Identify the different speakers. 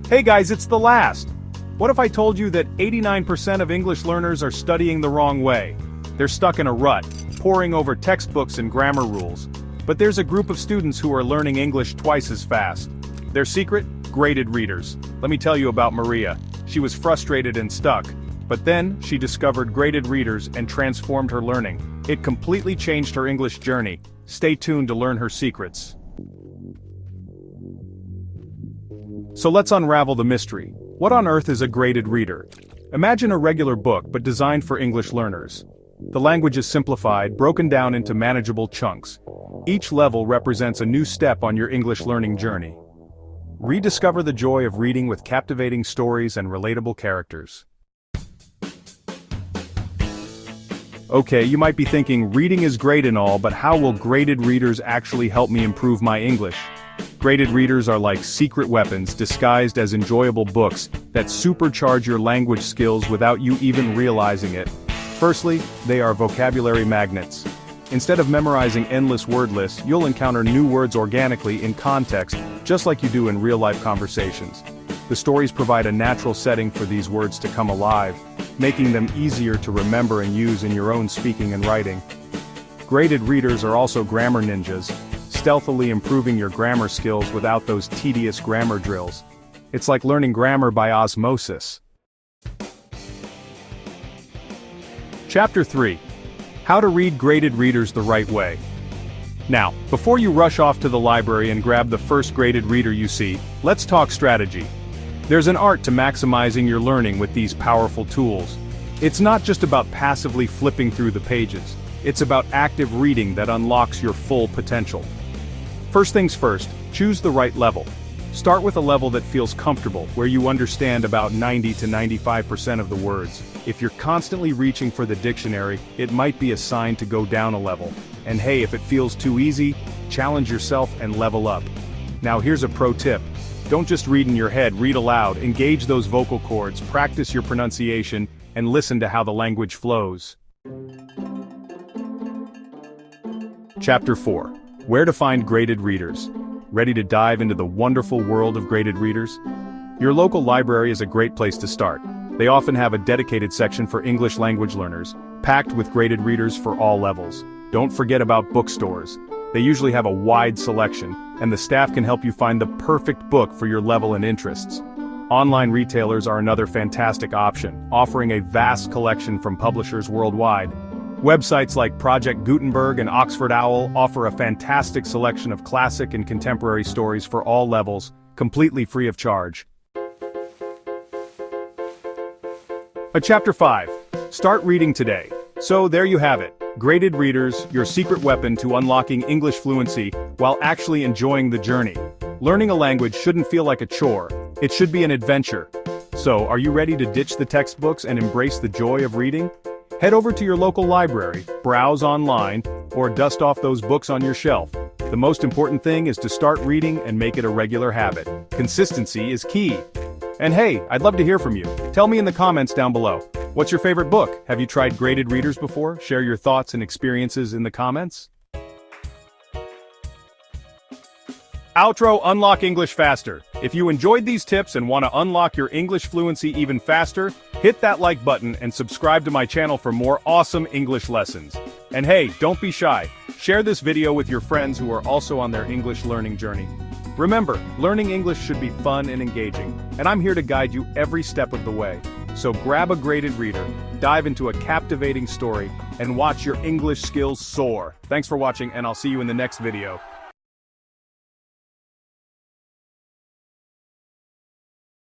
Speaker 1: Hey guys, it's the last! What if I told you that 89% of English learners are studying the wrong way? They're stuck in a rut, poring over textbooks and grammar rules. But there's a group of students who are learning English twice as fast. Their secret? Graded readers. Let me tell you about Maria. She was frustrated and stuck. But then, she discovered graded readers and transformed her learning. It completely changed her English journey. Stay tuned to learn her secrets. So let's unravel the mystery. What on earth is a graded reader? Imagine a regular book but designed for English learners. The language is simplified, broken down into manageable chunks. Each level represents a new step on your English learning journey. Rediscover the joy of reading with captivating stories and relatable characters. Okay, you might be thinking, reading is great and all, but how will graded readers actually help me improve my English? Graded readers are like secret weapons disguised as enjoyable books that supercharge your language skills without you even realizing it. Firstly, they are vocabulary magnets. Instead of memorizing endless word lists, you'll encounter new words organically in context, just like you do in real-life conversations. The stories provide a natural setting for these words to come alive, making them easier to remember and use in your own speaking and writing. Graded readers are also grammar ninjas, stealthily improving your grammar skills without those tedious grammar drills. It's like learning grammar by osmosis. Chapter 3. How to read graded readers the right way. Now, before you rush off to the library and grab the first graded reader you see, let's talk strategy. There's an art to maximizing your learning with these powerful tools. It's not just about passively flipping through the pages. It's about active reading that unlocks your full potential. First things first, choose the right level. Start with a level that feels comfortable, where you understand about 90 to 95% of the words. If you're constantly reaching for the dictionary, it might be a sign to go down a level. And hey, if it feels too easy, challenge yourself and level up. Now here's a pro tip. Don't just read in your head, read aloud, engage those vocal cords, practice your pronunciation, and listen to how the language flows. Chapter 4. Where to find graded readers. Ready to dive into the wonderful world of graded readers? Your local library is a great place to start. They often have a dedicated section for English language learners, packed with graded readers for all levels. Don't forget about bookstores. They usually have a wide selection, and the staff can help you find the perfect book for your level and interests. Online retailers are another fantastic option, offering a vast collection from publishers worldwide. Websites like Project Gutenberg and Oxford Owl offer a fantastic selection of classic and contemporary stories for all levels, completely free of charge. Chapter 5. Start reading today. So there you have it. Graded readers, your secret weapon to unlocking English fluency while actually enjoying the journey. Learning a language shouldn't feel like a chore. It should be an adventure. So, are you ready to ditch the textbooks and embrace the joy of reading? Head over to your local library, browse online, or dust off those books on your shelf. The most important thing is to start reading and make it a regular habit. Consistency is key. And hey, I'd love to hear from you. Tell me in the comments down below. What's your favorite book? Have you tried graded readers before? Share your thoughts and experiences in the comments. Outro: Unlock English Faster. If you enjoyed these tips and want to unlock your English fluency even faster, hit that like button and subscribe to my channel for more awesome English lessons. And hey, don't be shy. Share this video with your friends who are also on their English learning journey. Remember, learning English should be fun and engaging, and I'm here to guide you every step of the way. So grab a graded reader, dive into a captivating story, and watch your English skills soar. Thanks for watching, and I'll see you in the next video.